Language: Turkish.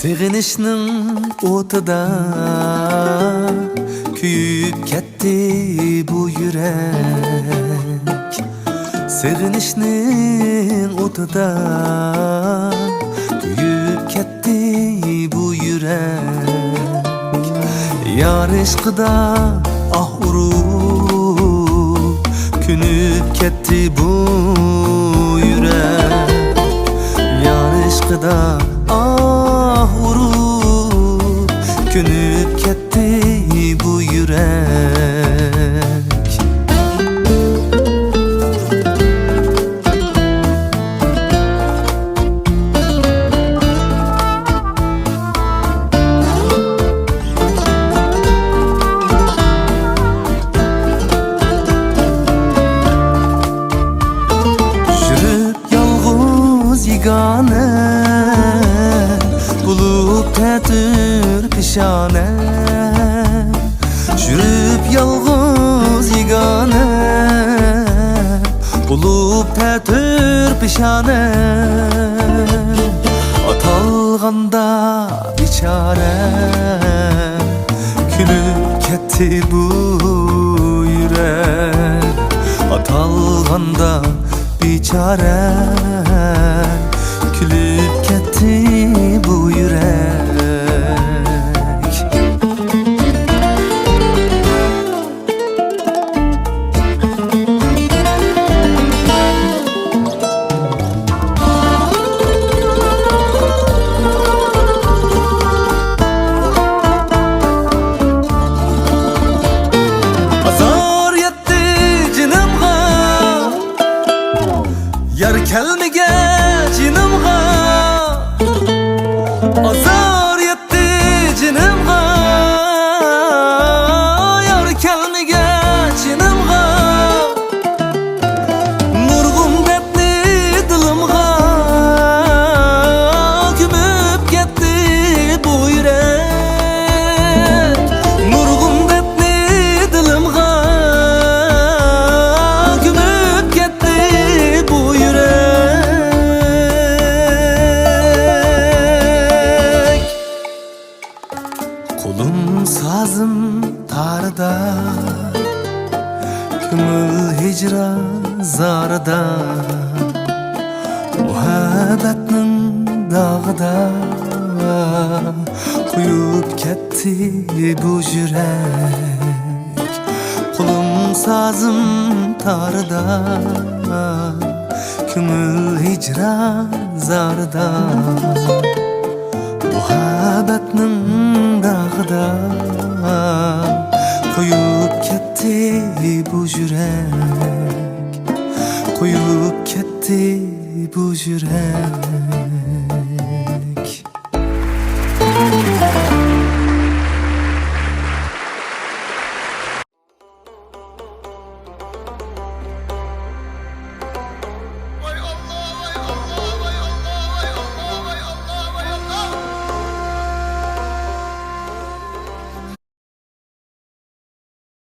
Sevinişning o'tida kuyib ketdi bu yürek. Sevinişning o'tida kuyib ketdi bu yürek. Yar ishqida ah urib künüp ketdi bu yürek. Yar ishqida ah urib künüp ketdi bu yürek. Jürüp yalğız yegane bulup tetir pişane. Jürüp yalğız yegane bulup tetir pişane. Atalganda biçare külüp ketdi bu yürek. Atalganda biçare külüp ketdi bu yürek. Yar kelmege cinimga azar yetti cinimga. Yar kelmege cinimga nurgun depni dilimga kümüp ketdi bu yürek. Nurgun depni dilimga kümüp ketdi bu yürek. Kolum sazım tarda kümül hicran zarda. Muhabbetnin dağda kuyup ketdi bu yürek. Kolum sazım tarda kümül hicran zarda. Muhabbetnin dağda kuyup ketdi bu yürek. Kuyup ketdi bu yürek.